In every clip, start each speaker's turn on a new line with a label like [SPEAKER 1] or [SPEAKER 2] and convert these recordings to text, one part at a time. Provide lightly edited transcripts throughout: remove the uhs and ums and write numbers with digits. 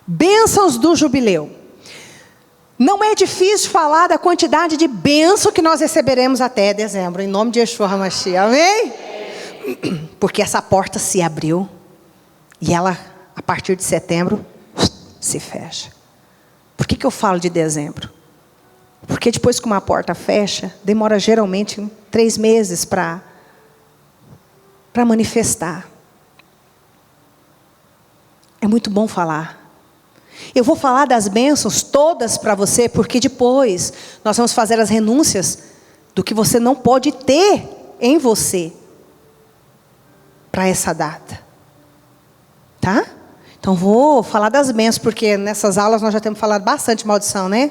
[SPEAKER 1] Bênçãos do jubileu. Não é difícil falar da quantidade de bênção que nós receberemos até dezembro, em nome de Yeshua HaMashiach, amém? Porque essa porta se abriu, e ela, a partir de setembro, se fecha. Por que eu falo de dezembro? Porque depois que uma porta fecha, demora geralmente 3 meses para manifestar. É muito bom falar. Eu vou falar das bênçãos todas para você, porque depois nós vamos fazer as renúncias do que você não pode ter em você para essa data. Tá? Então vou falar das bênçãos, porque nessas aulas nós já temos falado bastante de maldição, né?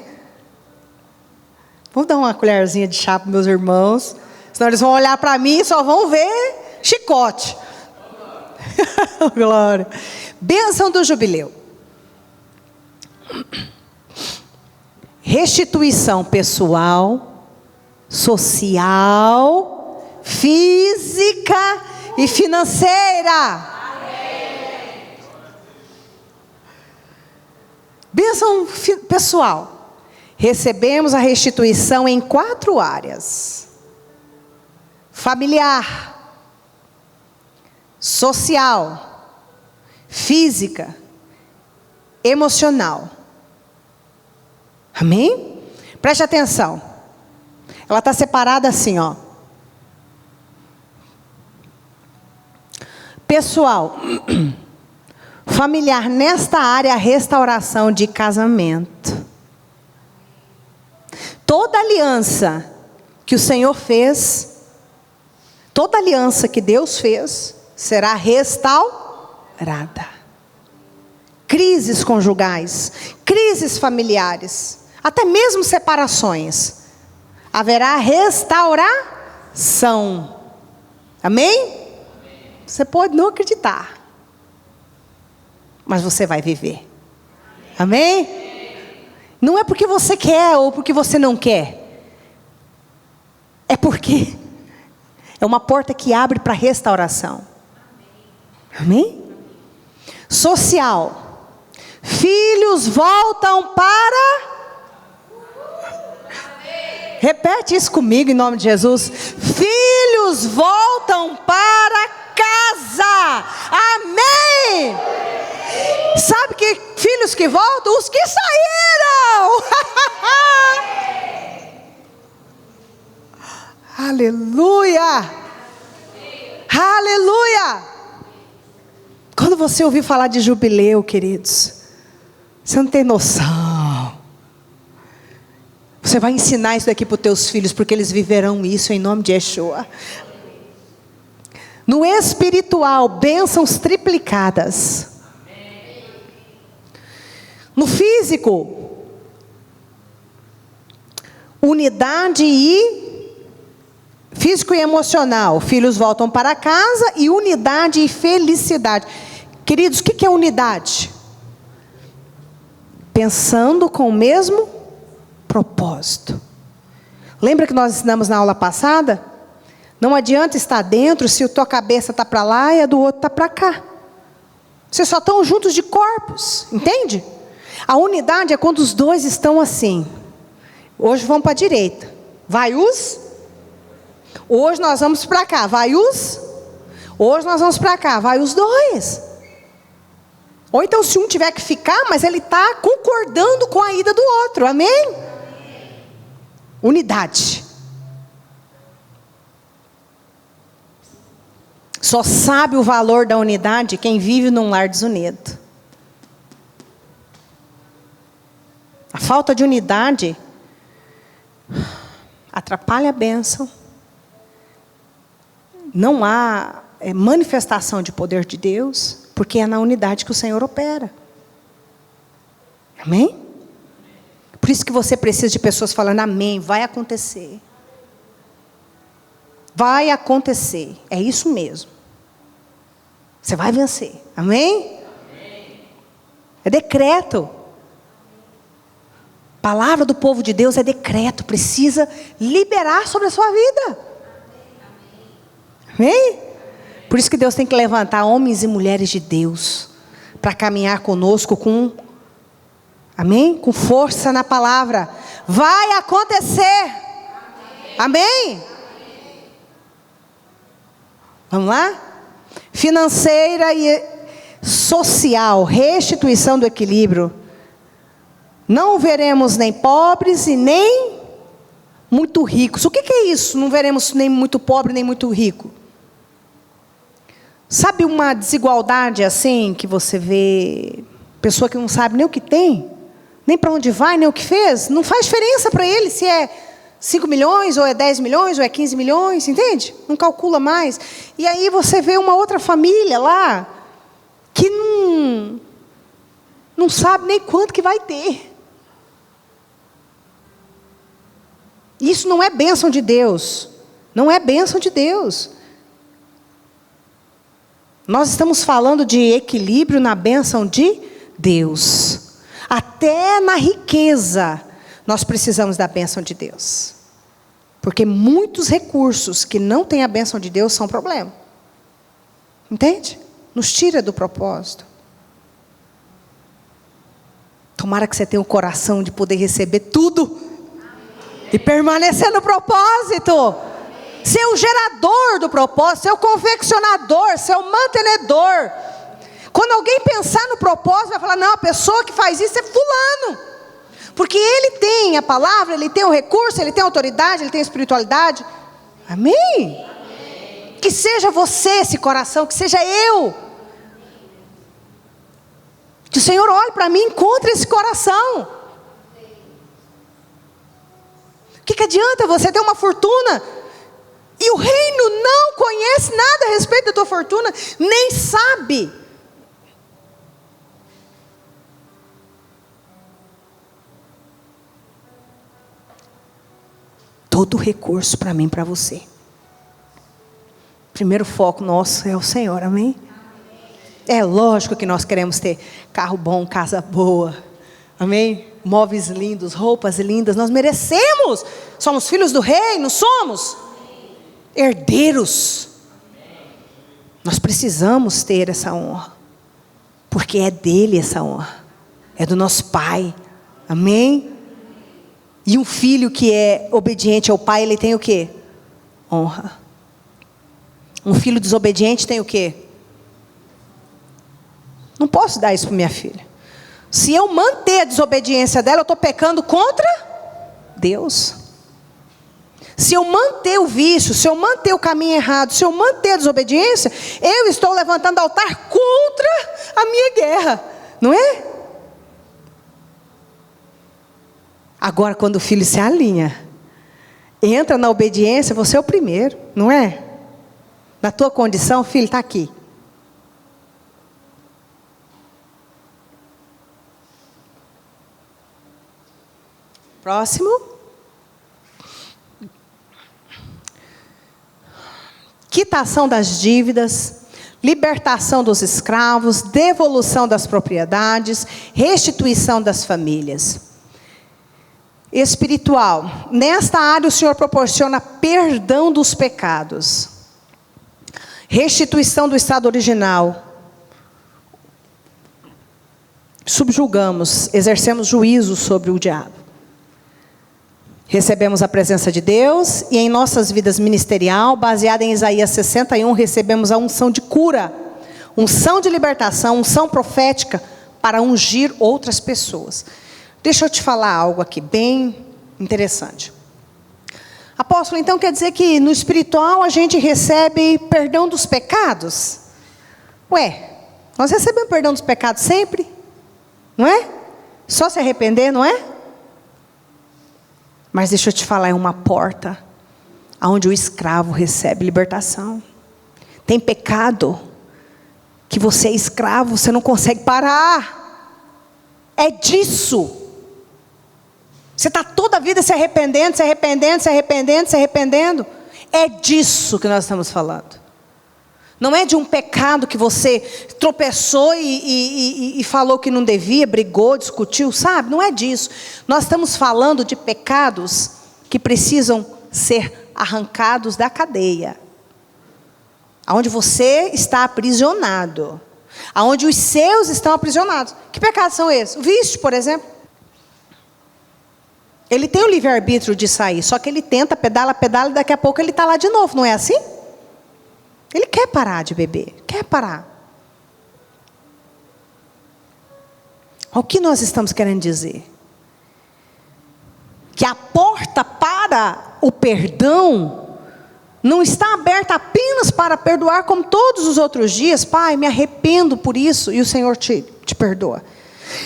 [SPEAKER 1] Vou dar uma colherzinha de chá para meus irmãos, senão eles vão olhar para mim e só vão ver chicote. Glória. Bênção do jubileu. Restituição pessoal, social, física e financeira. Bênção pessoal. Recebemos a restituição em 4 áreas: familiar, social, física, emocional. Amém? Preste atenção. Ela está separada assim, ó. Pessoal, familiar, nesta área, a restauração de casamento. Toda aliança que o Senhor fez, toda aliança que Deus fez, será restaurada. Crises conjugais, crises familiares, até mesmo separações, haverá restauração. Amém? Você pode não acreditar, mas você vai viver. Amém? Não é porque você quer ou porque você não quer. É porque é uma porta que abre para restauração. Amém? Social. Filhos voltam para... Repete isso comigo em nome de Jesus. Filhos voltam para casa. Amém? Sabe que filhos que voltam? Os que saíram. Aleluia. Aleluia. Quando você ouvir falar de jubileu, queridos, você não tem noção. Você vai ensinar isso daqui para os teus filhos, porque eles viverão isso em nome de Yeshua. No espiritual, bênçãos triplicadas. No físico, unidade físico e emocional. Filhos voltam para casa e unidade e felicidade. Queridos, o que é unidade? Pensando com o mesmo propósito. Lembra que nós ensinamos na aula passada? Não adianta estar dentro se a tua cabeça está para lá e a do outro está para cá. Vocês só estão juntos de corpos, entende? A unidade é quando os dois estão assim. Hoje vamos para a direita. Vai os. Hoje nós vamos para cá. Vai os. Hoje nós vamos para cá. Vai os dois. Ou então se um tiver que ficar, mas ele está concordando com a ida do outro. Amém? Unidade. Só sabe o valor da unidade quem vive num lar desunido. A falta de unidade atrapalha a bênção. Não há manifestação de poder de Deus, porque é na unidade que o Senhor opera. Amém? Por isso que você precisa de pessoas falando amém, vai acontecer. Vai acontecer, é isso mesmo. Você vai vencer, amém? É decreto. Palavra do povo de Deus é decreto, precisa liberar sobre a sua vida. Amém? Por isso que Deus tem que levantar homens e mulheres de Deus para caminhar conosco com Amém? Com força na palavra. Vai acontecer. Amém? Vamos lá? Financeira e social, restituição do equilíbrio. Não veremos nem pobres e nem muito ricos. O que é isso? Não veremos nem muito pobre nem muito rico. Sabe uma desigualdade assim que você vê, pessoa que não sabe nem o que tem, nem para onde vai, nem o que fez? Não faz diferença para ele se é 5 milhões, ou é 10 milhões, ou é 15 milhões, entende? Não calcula mais. E aí você vê uma outra família lá, que não sabe nem quanto que vai ter. Isso não é bênção de Deus. Não é bênção de Deus. Nós estamos falando de equilíbrio na bênção de Deus. Até na riqueza, nós precisamos da bênção de Deus. Porque muitos recursos que não têm a bênção de Deus são problema. Entende? Nos tira do propósito. Tomara que você tenha o coração de poder receber tudo. E permanecer no propósito. Ser o gerador do propósito. Ser o confeccionador. Ser o mantenedor. Quando alguém pensar no propósito, vai falar, não, a pessoa que faz isso é fulano. Porque ele tem a palavra, ele tem o recurso, ele tem a autoridade, ele tem a espiritualidade. Amém? Amém. Que seja você esse coração, que seja eu. Que o Senhor olhe para mim e encontre esse coração. O que adianta você ter uma fortuna e o reino não conhece nada a respeito da tua fortuna, nem sabe. Todo recurso para mim, para você. Primeiro foco nosso é o Senhor, amém? É lógico que nós queremos ter carro bom, casa boa, amém? Móveis lindos, roupas lindas, nós merecemos. Somos filhos do rei, não somos? Herdeiros. Nós precisamos ter essa honra, porque é dele essa honra, é do nosso Pai, amém? E um filho que é obediente ao pai, ele tem o quê? Honra. Um filho desobediente tem o quê? Não posso dar isso para minha filha. Se eu manter a desobediência dela, eu estou pecando contra Deus. Se eu manter o vício, se eu manter o caminho errado, se eu manter a desobediência, eu estou levantando altar contra a minha guerra. Não é? Agora, quando o filho se alinha, entra na obediência, você é o primeiro, não é? Na tua condição, filho, está aqui. Próximo. Quitação das dívidas, libertação dos escravos, devolução das propriedades, restituição das famílias. Espiritual. Nesta área o Senhor proporciona perdão dos pecados. Restituição do estado original. Subjugamos, exercemos juízo sobre o diabo. Recebemos a presença de Deus e em nossas vidas ministerial, baseada em Isaías 61, recebemos a unção de cura, unção de libertação, unção profética para ungir outras pessoas. Deixa eu te falar algo aqui bem interessante. Apóstolo, então quer dizer que no espiritual a gente recebe perdão dos pecados? Ué, nós recebemos perdão dos pecados sempre? Não é? Só se arrepender, não é? Mas deixa eu te falar, é uma porta onde o escravo recebe libertação. Tem pecado que você é escravo, você não consegue parar. É disso. Você está toda a vida se arrependendo, se arrependendo, se arrependendo, se arrependendo. É disso que nós estamos falando. Não é de um pecado que você tropeçou e falou que não devia, brigou, discutiu, sabe? Não é disso. Nós estamos falando de pecados que precisam ser arrancados da cadeia. Aonde você está aprisionado. Aonde os seus estão aprisionados. Que pecados são esses? O vício, por exemplo. Ele tem o livre-arbítrio de sair, só que ele tenta, pedala, pedala, e daqui a pouco ele está lá de novo, não é assim? Ele quer parar de beber, quer parar. O que nós estamos querendo dizer? Que a porta para o perdão não está aberta apenas para perdoar como todos os outros dias. Pai, me arrependo por isso, e o Senhor te perdoa.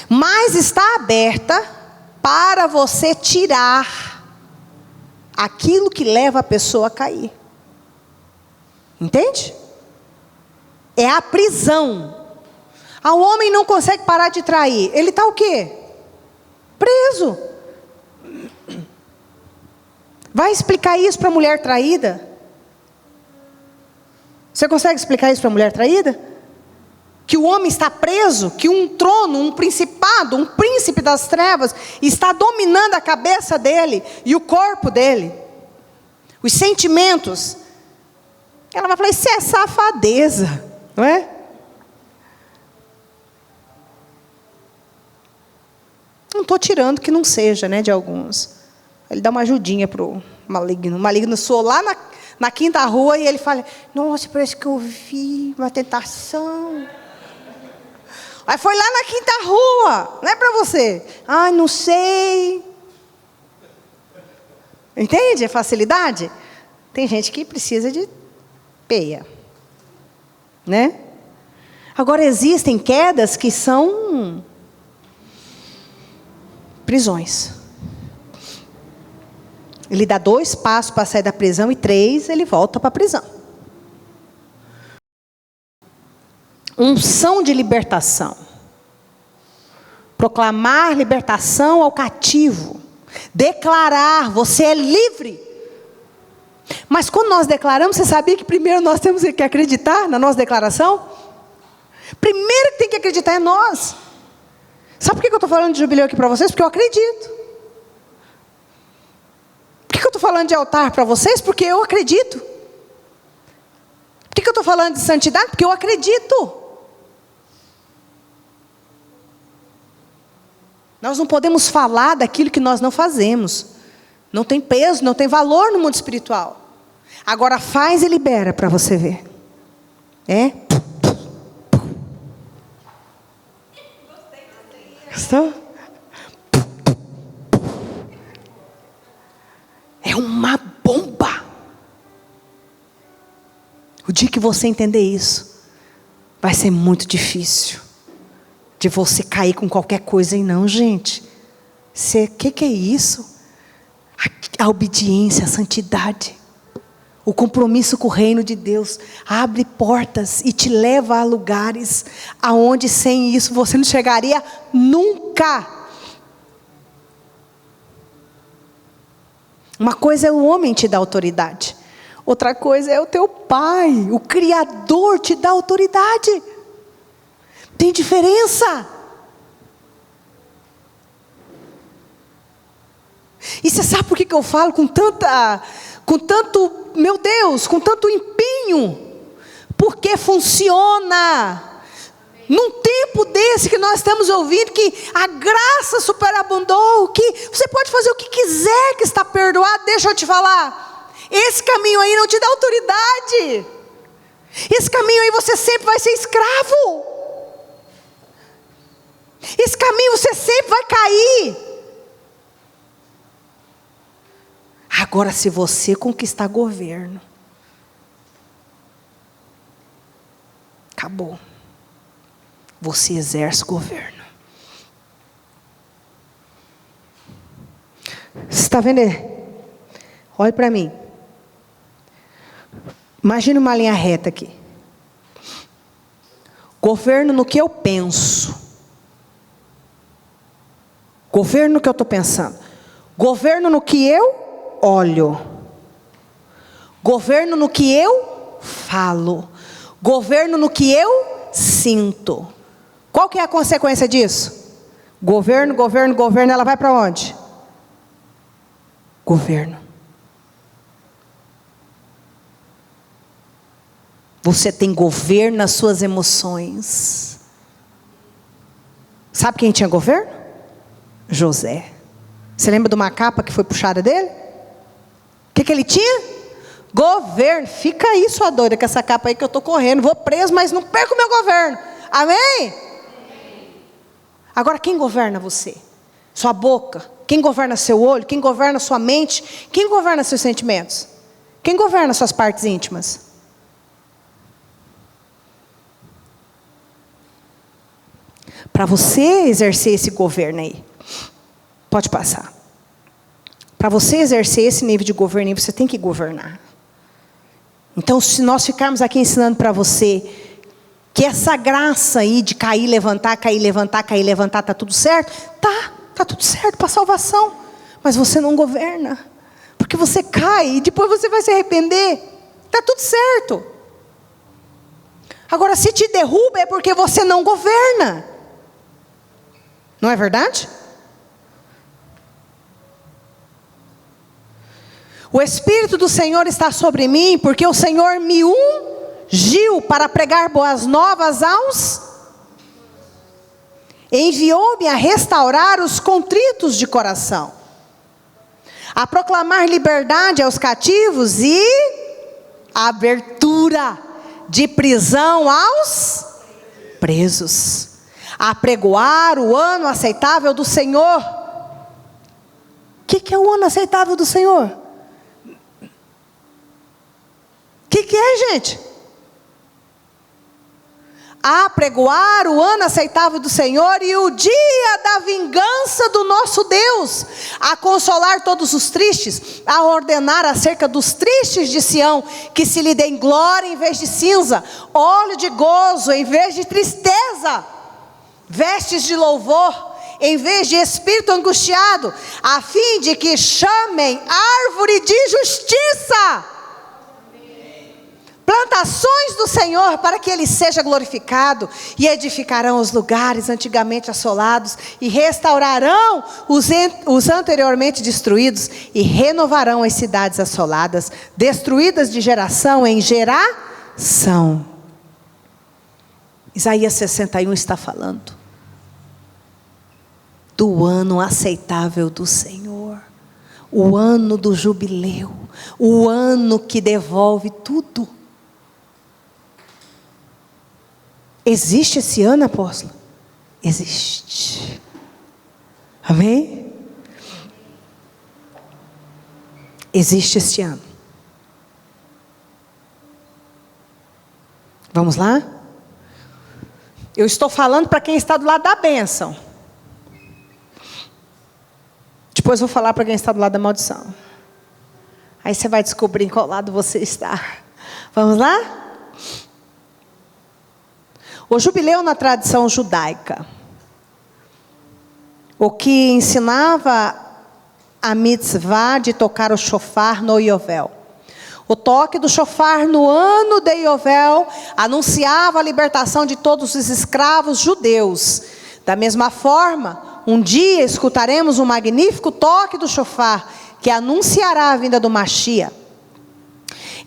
[SPEAKER 1] Mas está aberta para você tirar aquilo que leva a pessoa a cair. Entende? É a prisão. O homem não consegue parar de trair. Ele está o quê? Preso. Vai explicar isso para a mulher traída? Você consegue explicar isso para a mulher traída? Que o homem está preso, que um trono, um principado, um príncipe das trevas está dominando a cabeça dele e o corpo dele, os sentimentos. Ela vai falar, isso é safadeza, não é? Não estou tirando que não seja, né, de alguns. Ele dá uma ajudinha para o maligno. O maligno soou lá na quinta rua e ele fala, nossa, parece que eu vi uma tentação. Aí foi lá na quinta rua, não é para você. Ai, não sei. Entende a facilidade? Tem gente que precisa de peia, né? Agora existem quedas que são prisões. Ele dá 2 passos para sair da prisão e 3 ele volta para a prisão. Unção de libertação. Proclamar libertação ao cativo. Declarar, você é livre. Mas quando nós declaramos, você sabia que primeiro nós temos que acreditar na nossa declaração? Primeiro que tem que acreditar é nós. Sabe por que eu estou falando de jubileu aqui para vocês? Porque eu acredito. Por que eu estou falando de altar para vocês? Porque eu acredito. Por que eu estou falando de santidade? Porque eu acredito. Nós não podemos falar daquilo que nós não fazemos. Não tem peso, não tem valor no mundo espiritual. Agora faz e libera para você ver. É? Gostou? É uma bomba. O dia que você entender isso, vai ser muito difícil de você cair com qualquer coisa e não, gente. Que é isso? A obediência, a santidade, o compromisso com o reino de Deus abre portas e te leva a lugares aonde sem isso você não chegaria nunca. Uma coisa é o homem te dar autoridade, outra coisa é o teu pai, o Criador te dá autoridade. Tem diferença. E você sabe por que eu falo com tanto, meu Deus, com tanto empenho? Porque funciona. Num tempo desse que nós estamos ouvindo que a graça superabundou, que você pode fazer o que quiser que está perdoado. Deixa eu te falar, esse caminho aí não te dá autoridade. Esse caminho aí você sempre vai ser escravo. Esse caminho você sempre vai cair. Agora, se você conquistar governo, acabou. Você exerce governo. Você está vendo? Olhe para mim. Imagine uma linha reta aqui. Governo no que eu penso. Governo no que eu estou pensando. Governo no que eu olho. Governo no que eu falo. Governo no que eu sinto. Qual que é a consequência disso? Governo, governo, governo, ela vai para onde? Governo. Você tem governo nas suas emoções. Sabe quem tinha governo? José. Você lembra de uma capa que foi puxada dele? O que ele tinha? Governo. Fica aí, sua doida, com essa capa aí que eu estou correndo. Vou preso, mas não perco o meu governo. Amém? Agora, quem governa você? Sua boca. Quem governa seu olho? Quem governa sua mente? Quem governa seus sentimentos? Quem governa suas partes íntimas? Para você exercer esse governo aí, pode passar. Para você exercer esse nível de governo aí, você tem que governar. Então, se nós ficarmos aqui ensinando para você que essa graça aí de cair, levantar, cair, levantar, cair, levantar, está tudo certo? Tá tudo certo para a salvação. Mas você não governa. Porque você cai e depois você vai se arrepender. Está tudo certo. Agora, se te derruba é porque você não governa. Não é verdade? O Espírito do Senhor está sobre mim, porque o Senhor me ungiu para pregar boas novas aos... Enviou-me a restaurar os contritos de coração, a proclamar liberdade aos cativos e abertura de prisão aos presos, a pregoar o ano aceitável do Senhor. O que é o ano aceitável do Senhor? O que é, gente? A pregoar o ano aceitável do Senhor e o dia da vingança do nosso Deus, a consolar todos os tristes, a ordenar acerca dos tristes de Sião, que se lhe dê glória em vez de cinza, óleo de gozo em vez de tristeza, vestes de louvor em vez de espírito angustiado, a fim de que chamem árvore de justiça, plantações do Senhor, para que Ele seja glorificado, e edificarão os lugares antigamente assolados, e restaurarão os anteriormente destruídos, e renovarão as cidades assoladas, destruídas de geração em geração. Isaías 61 está falando do ano aceitável do Senhor, o ano do jubileu, o ano que devolve tudo. Existe esse ano, apóstolo? Existe. Amém? Existe este ano. Vamos lá? Eu estou falando para quem está do lado da bênção. Depois vou falar para quem está do lado da maldição. Aí você vai descobrir em qual lado você está. Vamos lá? O jubileu na tradição judaica, o que ensinava a mitzvah de tocar o shofar no Yovel. O toque do shofar no ano de Yovel anunciava a libertação de todos os escravos judeus. Da mesma forma, um dia escutaremos um magnífico toque do shofar, que anunciará a vinda do Mashiach.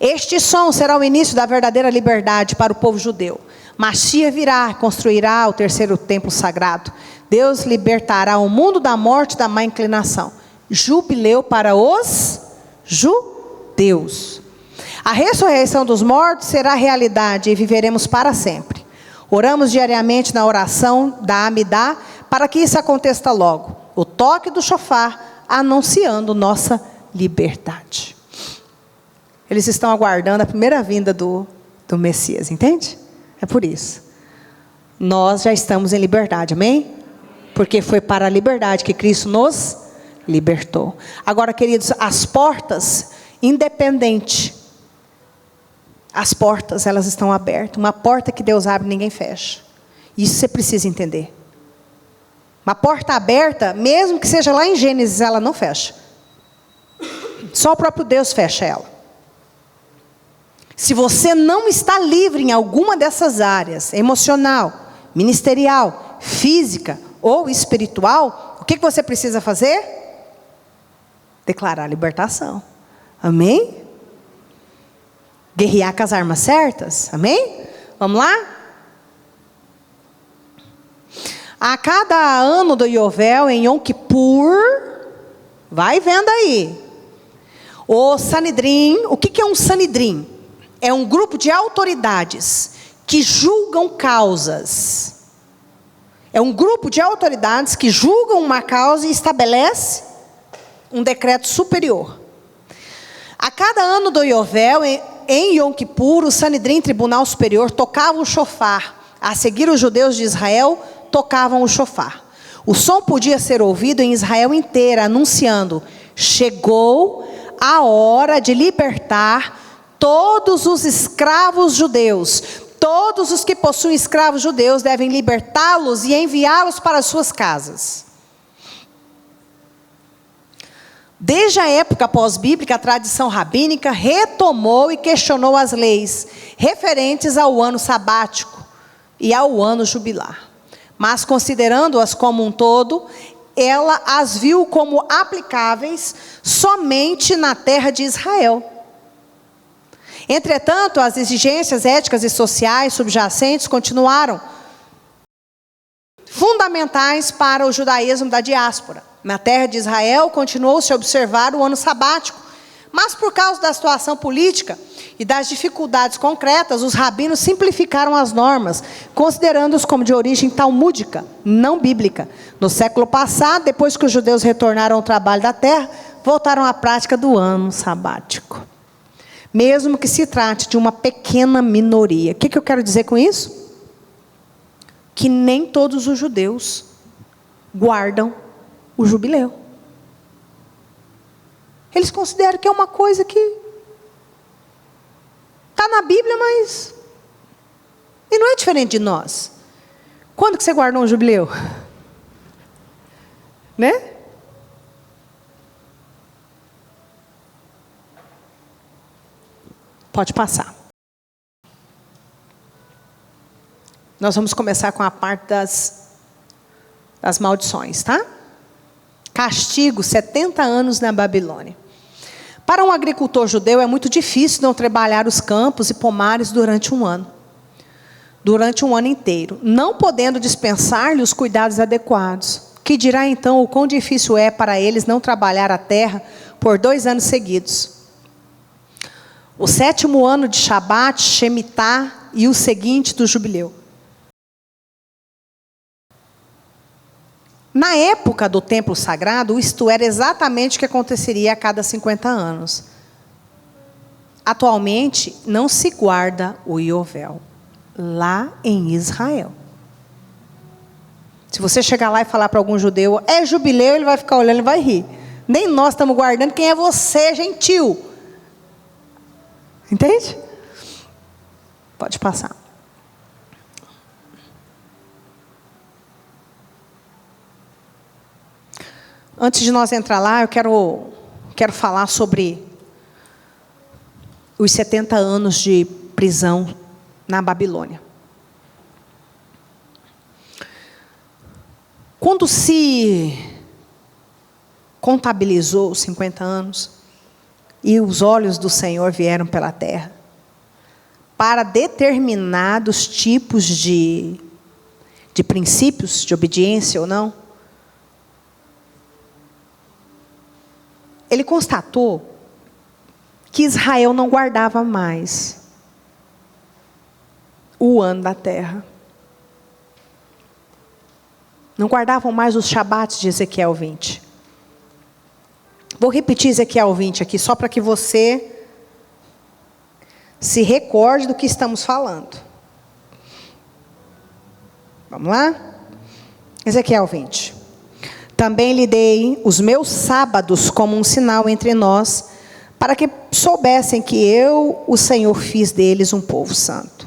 [SPEAKER 1] Este som será o início da verdadeira liberdade para o povo judeu. Mashiach virá, construirá o terceiro templo sagrado. Deus libertará o mundo da morte e da má inclinação. Jubileu para os judeus. A ressurreição dos mortos será realidade e viveremos para sempre. Oramos diariamente na oração da Amidá para que isso aconteça logo. O toque do shofar anunciando nossa liberdade. Eles estão aguardando a primeira vinda do Messias, entende? É por isso. Nós já estamos em liberdade, amém? Porque foi para a liberdade que Cristo nos libertou. Agora, queridos, as portas, independente, as portas, elas estão abertas. Uma porta que Deus abre, ninguém fecha. Isso você precisa entender. Uma porta aberta, mesmo que seja lá em Gênesis, ela não fecha. Só o próprio Deus fecha ela. Se você não está livre em alguma dessas áreas, emocional, ministerial, física ou espiritual, o que você precisa fazer? Declarar libertação. Amém? Guerrear com as armas certas. Amém? Vamos lá? A cada ano do Yovel, em Yom Kippur, Vai vendo aí. O Sanedrim, o que é um Sanedrim? É um grupo de autoridades que julgam causas. É um grupo de autoridades que julgam uma causa e estabelece um decreto superior. A cada ano do Yovel, em Yom Kippur, o Sanedrim, Tribunal Superior, tocava o shofar. A seguir, os judeus de Israel tocavam o shofar. O som podia ser ouvido em Israel inteira, anunciando: chegou a hora de libertar todos os escravos judeus. Todos os que possuem escravos judeus devem libertá-los e enviá-los para as suas casas. Desde a época pós-bíblica, a tradição rabínica retomou e questionou as leis referentes ao ano sabático e ao ano jubilar. Mas, considerando-as como um todo, ela as viu como aplicáveis somente na terra de Israel. Entretanto, as exigências éticas e sociais subjacentes continuaram fundamentais para o judaísmo da diáspora. Na terra de Israel, continuou-se a observar o ano sabático, mas por causa da situação política e das dificuldades concretas, os rabinos simplificaram as normas, considerando-os como de origem talmúdica, não bíblica. No século passado, depois que os judeus retornaram ao trabalho da terra, voltaram à prática do ano sabático. Mesmo que se trate de uma pequena minoria. O que eu quero dizer com isso? Que nem todos os judeus guardam o jubileu. Eles consideram que é uma coisa que está na Bíblia, mas... E não é diferente de nós. Quando que você guardou um jubileu? Né? Pode passar. Nós vamos começar com a parte das maldições, tá? Castigo, 70 anos na Babilônia. Para um agricultor judeu é muito difícil não trabalhar os campos e pomares durante um ano. Durante um ano inteiro. Não podendo dispensar-lhe os cuidados adequados. Que dirá então o quão difícil é para eles não trabalhar a terra por 2 anos seguidos. O 7º ano de Shabat, Shemitah e o seguinte do jubileu. Na época do templo sagrado, isto era exatamente o que aconteceria a cada 50 anos. Atualmente, não se guarda o Yovel, lá em Israel. Se você chegar lá e falar para algum judeu, é jubileu, ele vai ficar olhando e vai rir. Nem nós estamos guardando, quem é você, gentil? Entende? Pode passar. Antes de nós entrar lá, eu quero falar sobre os 70 anos de prisão na Babilônia. Quando se contabilizou os 50 anos, e os olhos do Senhor vieram pela terra, para determinados tipos de princípios de obediência ou não, ele constatou que Israel não guardava mais o ano da terra. Não guardavam mais os Shabates de Ezequiel 20. Vou repetir Ezequiel 20 aqui, só para que você se recorde do que estamos falando. Vamos lá? Ezequiel 20. Também lhe dei os meus sábados como um sinal entre nós, para que soubessem que eu, o Senhor, fiz deles um povo santo.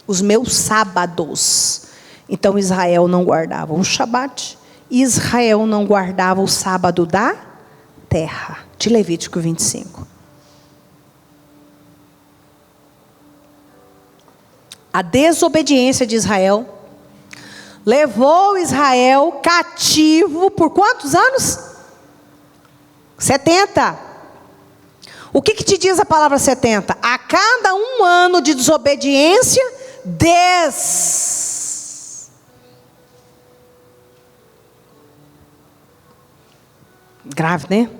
[SPEAKER 1] Os meus sábados. Então Israel não guardava o Shabat, Israel não guardava o sábado da terra, de Levítico 25. A desobediência de Israel levou Israel cativo por quantos anos? 70. O que te diz a palavra 70? A cada um ano de desobediência, 10. Grave, né?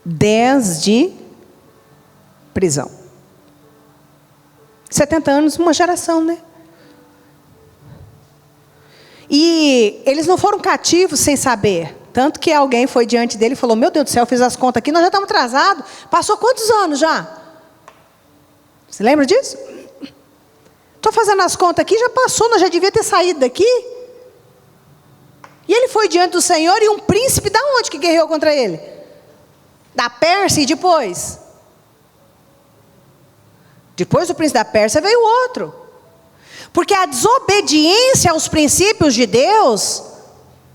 [SPEAKER 1] 10 de prisão. 70 anos, uma geração, né? E eles não foram cativos sem saber. Tanto que alguém foi diante dele e falou: meu Deus do céu, eu fiz as contas aqui, nós já estamos atrasados. Passou quantos anos já? Você lembra disso? Estou fazendo as contas aqui, já passou, nós já devia ter saído daqui. E ele foi diante do Senhor, e um príncipe da onde que guerreou contra ele? Da Pérsia. E depois? Depois do príncipe da Pérsia veio outro. Porque a desobediência aos princípios de Deus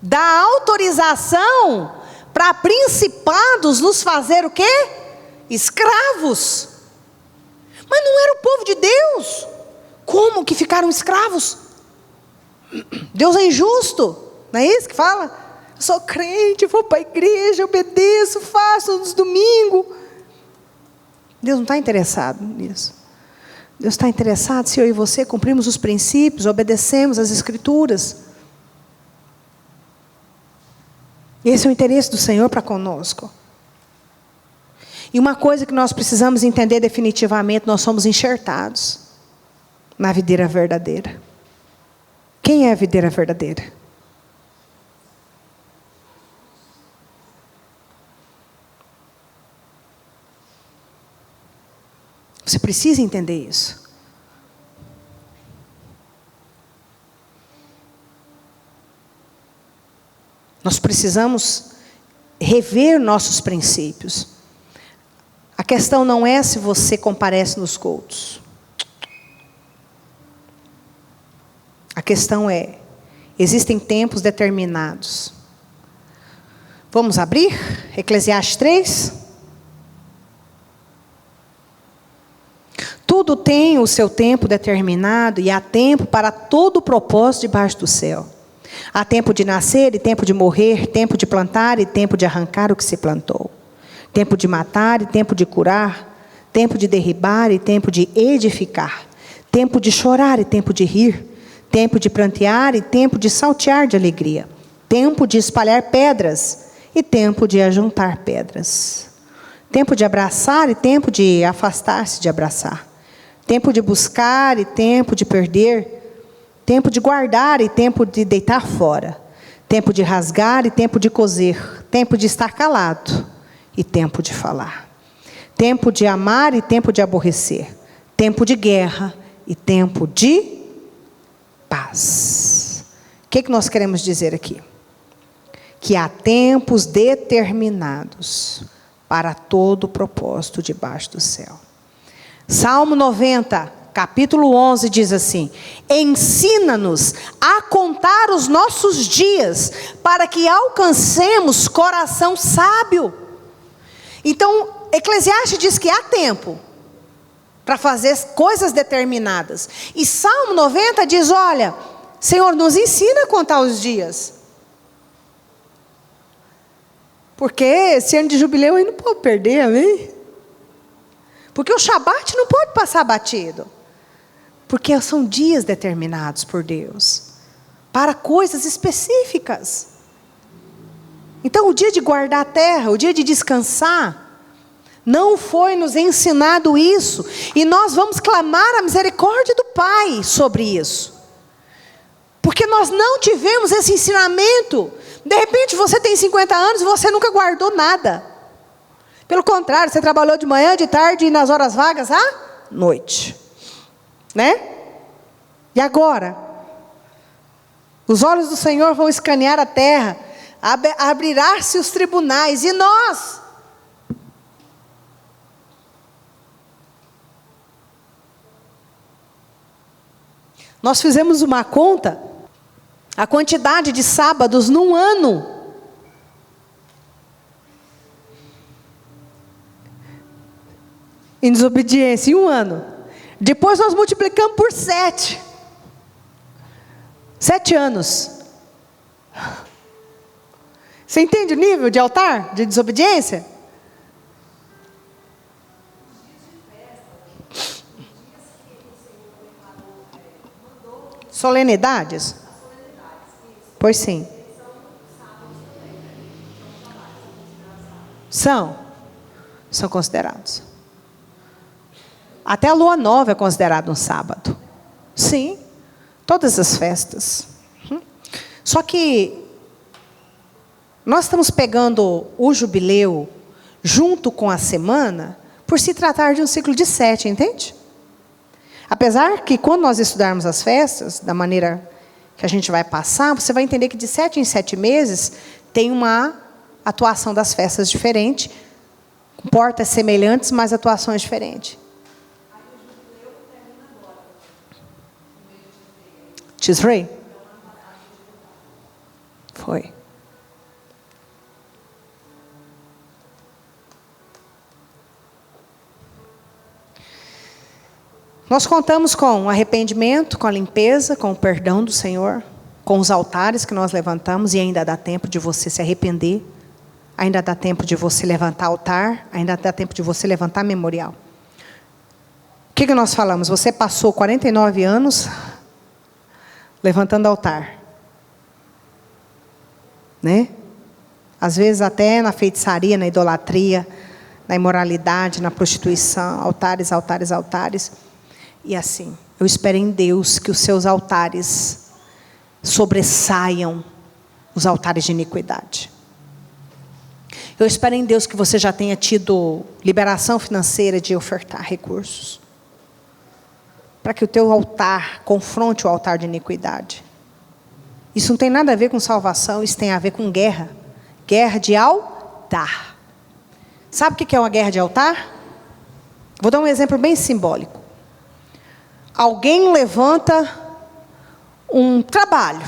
[SPEAKER 1] dá autorização para principados nos fazer o quê? Escravos. Mas não era o povo de Deus. Como que ficaram escravos? Deus é injusto. Não é isso que fala? Eu sou crente, vou para a igreja, obedeço, faço nos domingos. Deus não está interessado nisso. Deus está interessado se eu e você cumprimos os princípios, obedecemos as Escrituras. Esse é o interesse do Senhor para conosco. E uma coisa que nós precisamos entender definitivamente: nós somos enxertados na videira verdadeira. Quem é a videira verdadeira? Você precisa entender isso. Nós precisamos rever nossos princípios. A questão não é se você comparece nos cultos. A questão é: existem tempos determinados. Vamos abrir? Eclesiastes 3. Tudo tem o seu tempo determinado, e há tempo para todo o propósito debaixo do céu. Há tempo de nascer e tempo de morrer, tempo de plantar e tempo de arrancar o que se plantou. Tempo de matar e tempo de curar, tempo de derribar e tempo de edificar. Tempo de chorar e tempo de rir, tempo de prantear e tempo de saltear de alegria. Tempo de espalhar pedras e tempo de ajuntar pedras. Tempo de abraçar e tempo de afastar-se de abraçar. Tempo de buscar e tempo de perder. Tempo de guardar e tempo de deitar fora. Tempo de rasgar e tempo de coser. Tempo de estar calado e tempo de falar. Tempo de amar e tempo de aborrecer. Tempo de guerra e tempo de paz. O que nós queremos dizer aqui? Que há tempos determinados para todo o propósito debaixo do céu. Salmo 90, capítulo 11 diz assim: ensina-nos a contar os nossos dias, para que alcancemos coração sábio. Então, Eclesiastes diz que há tempo para fazer coisas determinadas. E Salmo 90 diz: olha, Senhor, nos ensina a contar os dias. Porque esse ano de jubileu aí não pode perder, amém? Porque o Shabat não pode passar batido. Porque são dias determinados por Deus, para coisas específicas. Então, o dia de guardar a terra, o dia de descansar, não foi nos ensinado isso. E nós vamos clamar a misericórdia do Pai sobre isso. Porque nós não tivemos esse ensinamento. De repente você tem 50 anos e você nunca guardou nada. Pelo contrário, você trabalhou de manhã, de tarde e nas horas vagas à noite. Né? E agora? Os olhos do Senhor vão escanear a terra, abrirá-se os tribunais. E nós? Nós fizemos uma conta, a quantidade de sábados num ano. Em desobediência, em um ano. Depois nós multiplicamos por 7. 7 anos. Você entende o nível de altar, de desobediência? Solenidades? Pois sim. São considerados. Até a lua nova é considerada um sábado. Sim, todas as festas. Só que nós estamos pegando o jubileu junto com a semana por se tratar de um ciclo de 7, entende? Apesar que quando nós estudarmos as festas, da maneira que a gente vai passar, você vai entender que de 7 em 7 meses tem uma atuação das festas diferente, com portas semelhantes, mas atuações diferentes. Tishrei? Foi. Nós contamos com o arrependimento, com a limpeza, com o perdão do Senhor, com os altares que nós levantamos, e ainda dá tempo de você se arrepender, ainda dá tempo de você levantar altar, ainda dá tempo de você levantar memorial. O que nós falamos? Você passou 49 anos levantando altar, né? Às vezes até na feitiçaria, na idolatria, na imoralidade, na prostituição, altares, altares, altares. E assim, eu espero em Deus que os seus altares sobressaiam os altares de iniquidade. Eu espero em Deus que você já tenha tido liberação financeira de ofertar recursos, para que o teu altar confronte o altar de iniquidade. Isso não tem nada a ver com salvação, isso tem a ver com guerra. Guerra de altar. Sabe o que é uma guerra de altar? Vou dar um exemplo bem simbólico. Alguém levanta um trabalho,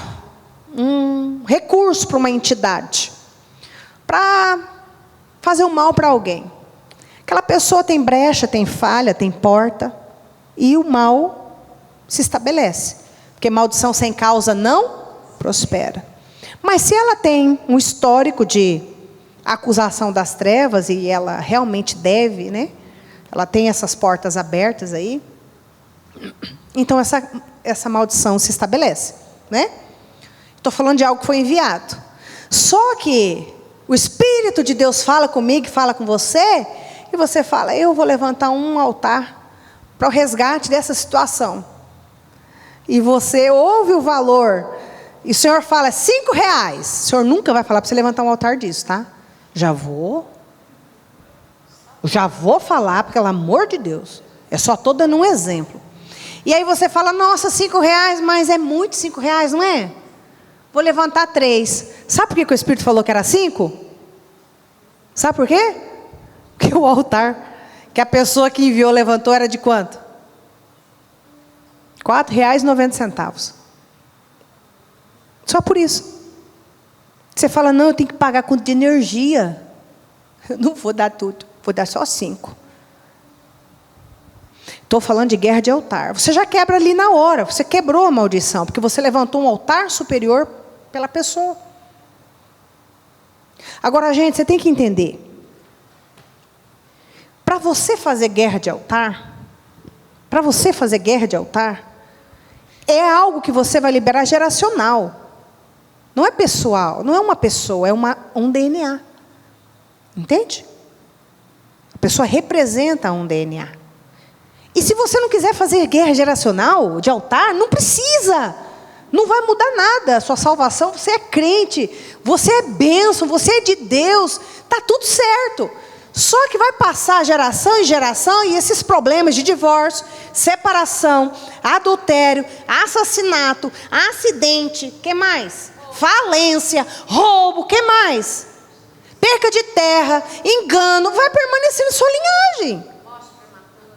[SPEAKER 1] um recurso para uma entidade, para fazer um mal para alguém. Aquela pessoa tem brecha, tem falha, tem porta, e o mal se estabelece. Porque maldição sem causa não prospera. Mas se ela tem um histórico de acusação das trevas, e ela realmente deve, né? Ela tem essas portas abertas aí, então essa maldição se estabelece, né? Estou falando de algo que foi enviado. Só que o Espírito de Deus fala comigo, fala com você, e você fala: eu vou levantar um altar para o resgate dessa situação. E você ouve o valor, e o Senhor fala: R$5. O Senhor nunca vai falar para você levantar um altar disso, tá? Já vou falar, porque, pelo amor de Deus, eu só estou dando um exemplo. E aí você fala: nossa, R$5, mas é muito R$5, não é? Vou levantar 3. Sabe por que o Espírito falou que era 5? Sabe por quê? Porque o altar que a pessoa que enviou levantou era de quanto? R$4,90. Só por isso. Você fala: não, eu tenho que pagar conta de energia. Eu não vou dar tudo, vou dar só 5. Estou falando de guerra de altar. Você já quebra ali na hora. Você quebrou a maldição, porque você levantou um altar superior pela pessoa. Agora, gente, você tem que entender. Para você fazer guerra de altar, é algo que você vai liberar geracional. Não é pessoal, não é uma pessoa, é um DNA. Entende? A pessoa representa um DNA. E se você não quiser fazer guerra geracional de altar, não precisa. Não vai mudar nada. A sua salvação, você é crente, você é bênção, você é de Deus. Está tudo certo. Só que vai passar geração em geração, e esses problemas de divórcio, separação, adultério, assassinato, acidente, que mais? Falência, roubo, que mais? Perca de terra, engano, vai permanecer em sua linhagem.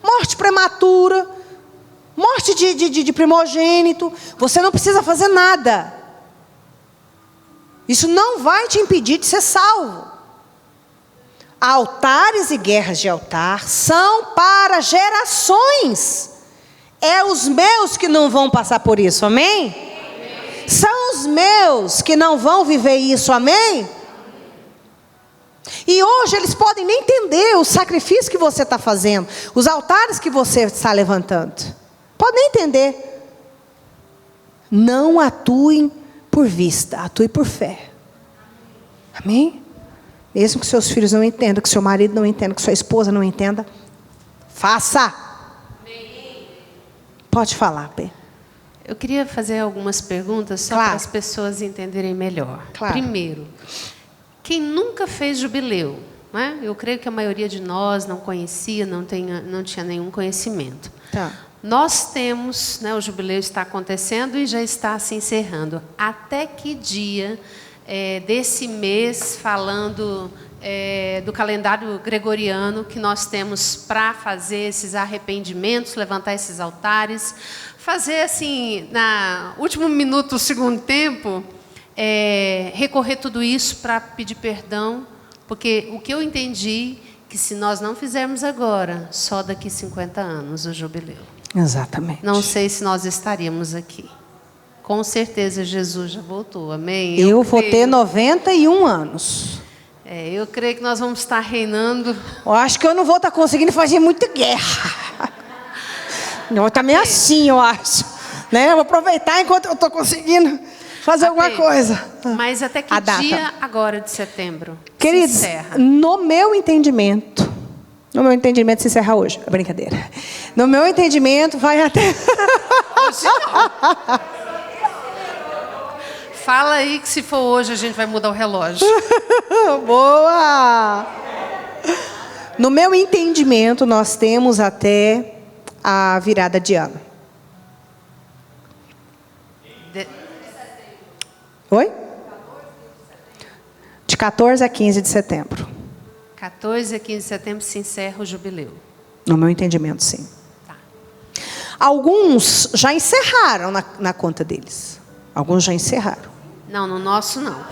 [SPEAKER 1] Morte prematura, morte de primogênito. Você não precisa fazer nada. Isso não vai te impedir de ser salvo. Altares e guerras de altar são para gerações. É os meus que não vão passar por isso, amém? Amém. São os meus que não vão viver isso, amém? E hoje eles podem nem entender o sacrifício que você está fazendo, os altares que você está levantando. Podem nem entender. Não atuem por vista, atue por fé. Amém? Mesmo que seus filhos não entendam, que seu marido não entenda, que sua esposa não entenda, faça. Pode falar, Pê.
[SPEAKER 2] Eu queria fazer algumas perguntas só
[SPEAKER 1] Claro.
[SPEAKER 2] para as pessoas entenderem melhor.
[SPEAKER 1] Claro.
[SPEAKER 2] Primeiro, quem nunca fez jubileu? Né? Eu creio que a maioria de nós não conhecia, não tinha nenhum conhecimento.
[SPEAKER 1] Tá.
[SPEAKER 2] Nós temos, né, o jubileu está acontecendo e já está se encerrando. Até que dia desse mês, falando do calendário gregoriano, que nós temos para fazer esses arrependimentos, levantar esses altares, fazer assim, na último minuto do segundo tempo, recorrer tudo isso para pedir perdão, porque o que eu entendi, que se nós não fizermos agora, só daqui 50 anos o jubileu.
[SPEAKER 1] Exatamente.
[SPEAKER 2] Não sei se nós estaríamos aqui. Com certeza Jesus já voltou, amém?
[SPEAKER 1] Eu vou ter 91 anos.
[SPEAKER 2] Eu creio que nós vamos estar reinando.
[SPEAKER 1] Eu acho que eu não vou estar conseguindo fazer muita guerra. Eu vou estar meio assim, eu acho. Né? Eu vou aproveitar enquanto eu estou conseguindo fazer alguma coisa.
[SPEAKER 2] Mas até que dia agora de setembro?
[SPEAKER 1] Queridos,
[SPEAKER 2] se encerra?
[SPEAKER 1] no meu entendimento se encerra hoje. É brincadeira. No meu entendimento vai até...
[SPEAKER 2] Fala aí que se for hoje a gente vai mudar o relógio.
[SPEAKER 1] Boa! No meu entendimento, nós temos até a virada de ano. Oi? De 14 a 15 de setembro.
[SPEAKER 2] 14 a 15 de setembro se encerra o jubileu.
[SPEAKER 1] No meu entendimento, sim.
[SPEAKER 2] Tá.
[SPEAKER 1] Alguns já encerraram na conta deles. Alguns já encerraram.
[SPEAKER 2] Não, no nosso não.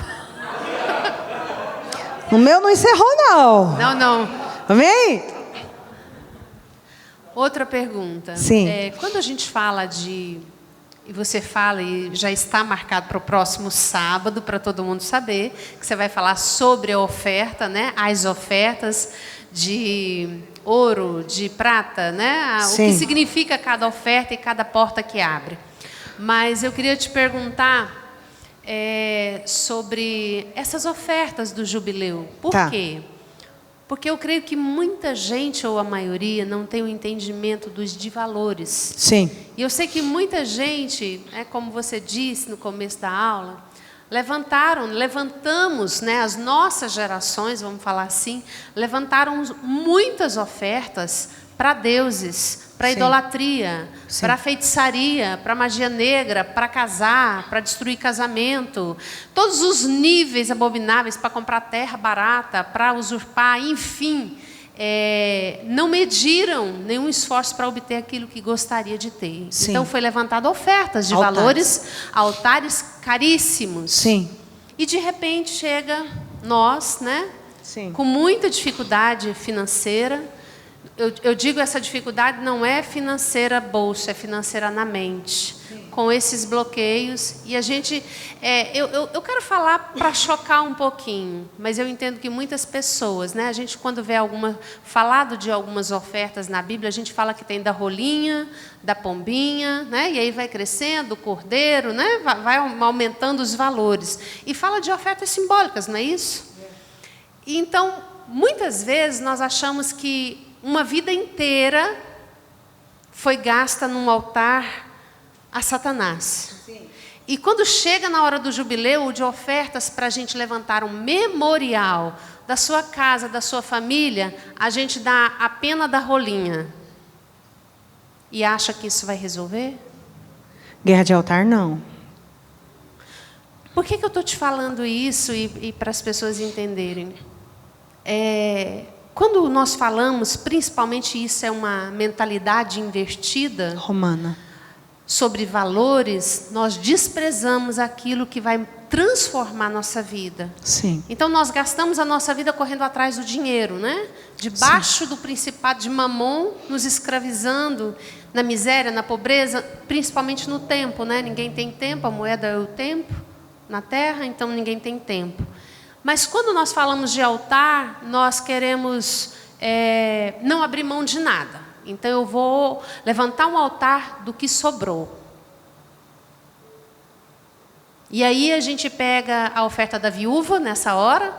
[SPEAKER 1] No meu não encerrou, não.
[SPEAKER 2] Não.
[SPEAKER 1] Amém?
[SPEAKER 2] Outra pergunta.
[SPEAKER 1] Sim.
[SPEAKER 2] Quando a gente fala e você fala, e já está marcado para o próximo sábado, para todo mundo saber, que você vai falar sobre a oferta, né? As ofertas de ouro, de prata, né? O que significa cada oferta e cada porta que abre. Mas eu queria te perguntar sobre essas ofertas do jubileu. Por quê? Porque eu creio que muita gente, ou a maioria, não tem o entendimento de valores.
[SPEAKER 1] Sim.
[SPEAKER 2] E eu sei que muita gente, como você disse no começo da aula, levantamos, né, as nossas gerações, vamos falar assim, levantaram muitas ofertas para deuses, para idolatria, para feitiçaria, para magia negra, para casar, para destruir casamento, todos os níveis abomináveis, para comprar terra barata, para usurpar, enfim, não mediram nenhum esforço para obter aquilo que gostaria de ter.
[SPEAKER 1] Sim.
[SPEAKER 2] Então foi levantado ofertas de valores, altares caríssimos.
[SPEAKER 1] Sim.
[SPEAKER 2] E de repente chega nós, né, com muita dificuldade financeira. Eu digo essa dificuldade não é financeira bolsa, é financeira na mente. Sim. Com esses bloqueios. E a gente... eu quero falar para chocar um pouquinho, mas eu entendo que muitas pessoas, né, a gente quando vê falado de algumas ofertas na Bíblia, a gente fala que tem da rolinha, da pombinha, né, e aí vai crescendo, o cordeiro, né, vai aumentando os valores. E fala de ofertas simbólicas, não é isso? E então, muitas vezes nós achamos que uma vida inteira foi gasta num altar a Satanás. Sim. E quando chega na hora do jubileu, de ofertas para a gente levantar um memorial da sua casa, da sua família, a gente dá a pena da rolinha. E acha que isso vai resolver?
[SPEAKER 1] Guerra de altar, não.
[SPEAKER 2] Por que eu estou te falando isso e para as pessoas entenderem? Quando nós falamos, principalmente isso é uma mentalidade invertida,
[SPEAKER 1] romana,
[SPEAKER 2] sobre valores, nós desprezamos aquilo que vai transformar a nossa vida.
[SPEAKER 1] Sim.
[SPEAKER 2] Então nós gastamos a nossa vida correndo atrás do dinheiro, né? Debaixo do principado de Mamon, nos escravizando na miséria, na pobreza, principalmente no tempo, né? Ninguém tem tempo, a moeda é o tempo na terra, então ninguém tem tempo. Mas quando nós falamos de altar, nós queremos não abrir mão de nada. Então eu vou levantar um altar do que sobrou. E aí a gente pega a oferta da viúva nessa hora,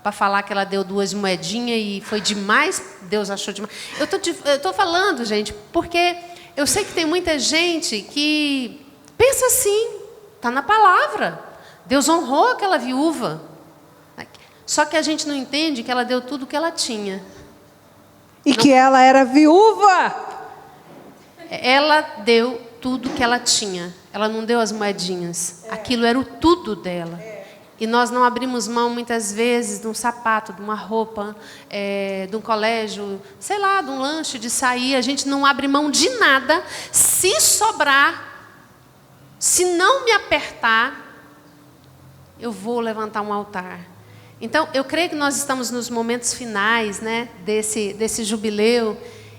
[SPEAKER 2] para falar que ela deu 2 moedinhas e foi demais, Deus achou demais. Eu estou falando, gente, porque eu sei que tem muita gente que pensa assim, está na palavra. Deus honrou aquela viúva. Só que a gente não entende que ela deu tudo o que ela tinha.
[SPEAKER 1] E que ela era viúva.
[SPEAKER 2] Ela deu tudo que ela tinha. Ela não deu as moedinhas. Aquilo era o tudo dela. E nós não abrimos mão, muitas vezes, de um sapato, de uma roupa, de um colégio, sei lá, de um lanche, de sair. A gente não abre mão de nada. Se sobrar, se não me apertar, eu vou levantar um altar. Então, eu creio que nós estamos nos momentos finais, né, desse jubileu.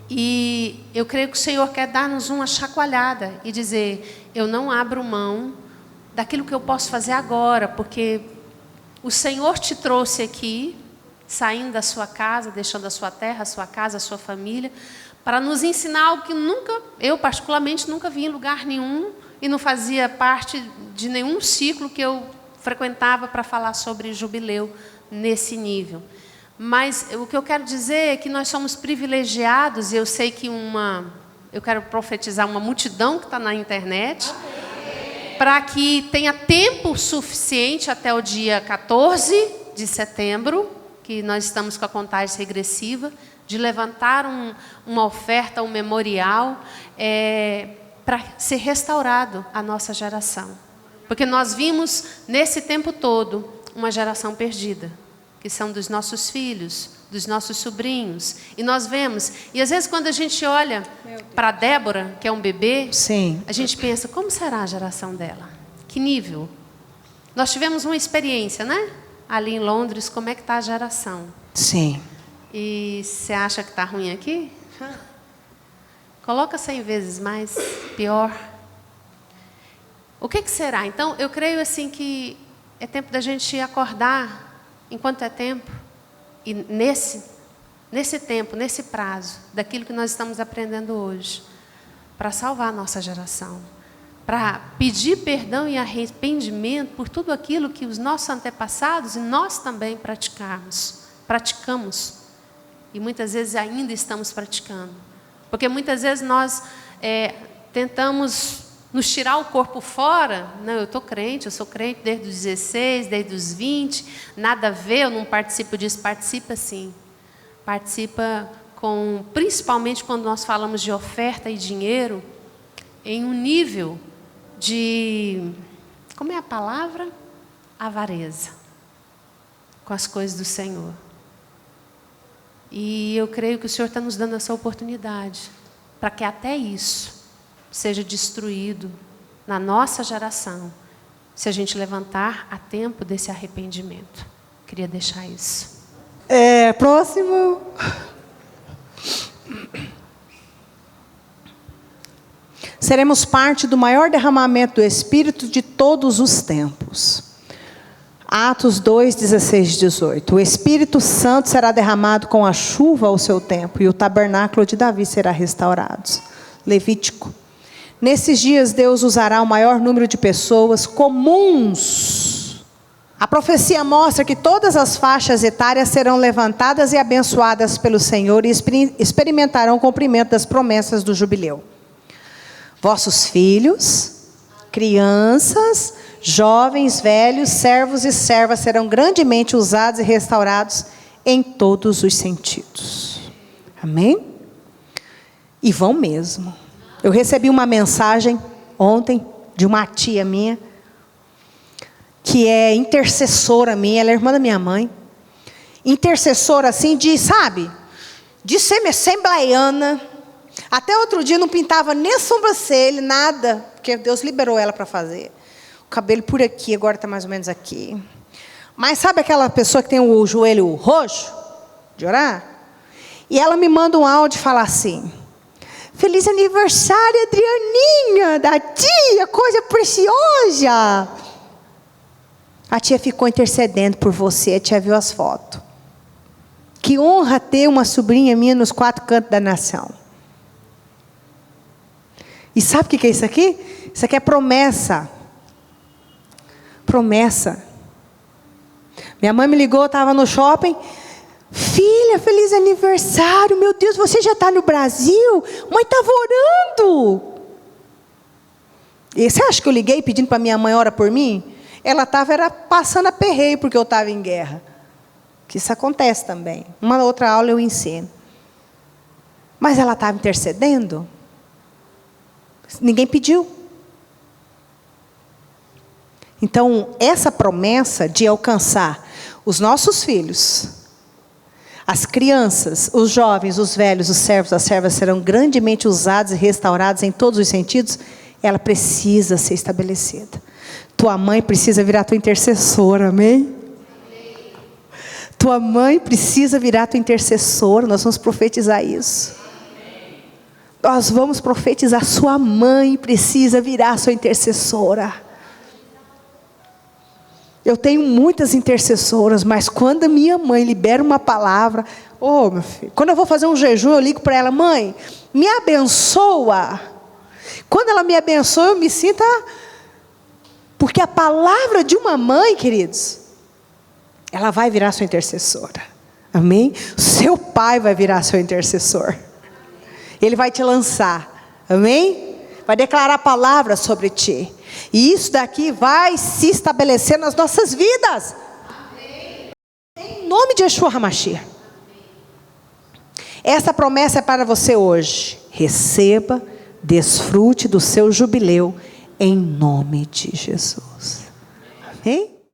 [SPEAKER 2] E eu creio que o Senhor quer dar-nos uma chacoalhada e dizer, eu não abro mão daquilo que eu posso fazer agora, porque o Senhor te trouxe aqui, saindo da sua casa, deixando a sua terra, a sua casa, a sua família, para nos ensinar algo que eu particularmente nunca vi em lugar nenhum e não fazia parte de nenhum ciclo que eu frequentava para falar sobre jubileu nesse nível. Mas o que eu quero dizer é que nós somos privilegiados, e eu sei que eu quero profetizar uma multidão que está na internet, para que tenha tempo suficiente até o dia 14 de setembro, que nós estamos com a contagem regressiva, de levantar uma oferta, um memorial, para ser restaurado a nossa geração. Porque nós vimos, nesse tempo todo, uma geração perdida, que são dos nossos filhos, dos nossos sobrinhos. E nós vemos, e às vezes quando a gente olha para Débora, que é um bebê,
[SPEAKER 1] sim,
[SPEAKER 2] a gente pensa, como será a geração dela? Que nível? Nós tivemos uma experiência, né? Ali em Londres, como é que está a geração?
[SPEAKER 1] Sim.
[SPEAKER 2] E você acha que está ruim aqui? Coloca 100 vezes mais, pior. O que será? Então, eu creio assim que é tempo da gente acordar, enquanto é tempo, e nesse tempo, nesse prazo, daquilo que nós estamos aprendendo hoje, para salvar a nossa geração, para pedir perdão e arrependimento por tudo aquilo que os nossos antepassados e nós também praticamos, e muitas vezes ainda estamos praticando, porque muitas vezes nós tentamos nos tirar o corpo fora. Não, eu sou crente desde os 16, desde os 20, nada a ver, eu não participo disso. Participa sim. Participa principalmente quando nós falamos de oferta e dinheiro, em um nível de, como é a palavra? Avareza, com as coisas do Senhor. E eu creio que o Senhor está nos dando essa oportunidade, para que até isso seja destruído na nossa geração, se a gente levantar a tempo desse arrependimento. Queria deixar isso.
[SPEAKER 1] Próximo. Seremos parte do maior derramamento do Espírito de todos os tempos. Atos 2, 16 e 18. O Espírito Santo será derramado com a chuva ao seu tempo, e o tabernáculo de Davi será restaurado. Levítico. Nesses dias, Deus usará o maior número de pessoas comuns. A profecia mostra que todas as faixas etárias serão levantadas e abençoadas pelo Senhor e experimentarão o cumprimento das promessas do jubileu. Vossos filhos, crianças, jovens, velhos, servos e servas serão grandemente usados e restaurados em todos os sentidos. Amém? E vão mesmo. Eu recebi uma mensagem ontem de uma tia minha, que é intercessora minha, ela é irmã da minha mãe. Intercessora assim de, sabe, de ser assembleiana. Até outro dia não pintava nem a sobrancelha, nada, porque Deus liberou ela para fazer. O cabelo por aqui, agora está mais ou menos aqui. Mas sabe aquela pessoa que tem o joelho roxo de orar? E ela me manda um áudio e fala assim: feliz aniversário, Adrianinha, da tia, coisa preciosa. A tia ficou intercedendo por você, a tia viu as fotos. Que honra ter uma sobrinha minha nos 4 cantos da nação. E sabe o que é isso aqui? Isso aqui é promessa. Promessa. Minha mãe me ligou, eu estava no shopping. Filha, feliz aniversário. Meu Deus, você já está no Brasil? Mãe estava orando. E você acha que eu liguei pedindo para minha mãe orar por mim? Ela estava passando aperreio porque eu estava em guerra. Que isso acontece também. Uma outra aula eu ensino. Mas ela estava intercedendo? Ninguém pediu. Então, essa promessa de alcançar os nossos filhos, as crianças, os jovens, os velhos, os servos, as servas serão grandemente usados e restaurados em todos os sentidos, ela precisa ser estabelecida. Tua mãe precisa virar tua intercessora, amém? Tua mãe precisa virar tua intercessora, nós vamos profetizar isso. Nós vamos profetizar, sua mãe precisa virar sua intercessora. Eu tenho muitas intercessoras, mas quando a minha mãe libera uma palavra, meu filho, quando eu vou fazer um jejum, eu ligo para ela, mãe, me abençoa. Quando ela me abençoa, eu me sinto, porque a palavra de uma mãe, queridos, ela vai virar sua intercessora, amém? Seu pai vai virar seu intercessor, ele vai te lançar, amém? Vai declarar a palavra sobre ti. E isso daqui vai se estabelecer nas nossas vidas. Amém. Em nome de Yeshua HaMashiach. Essa promessa é para você hoje. Receba, desfrute do seu jubileu em nome de Jesus. Amém?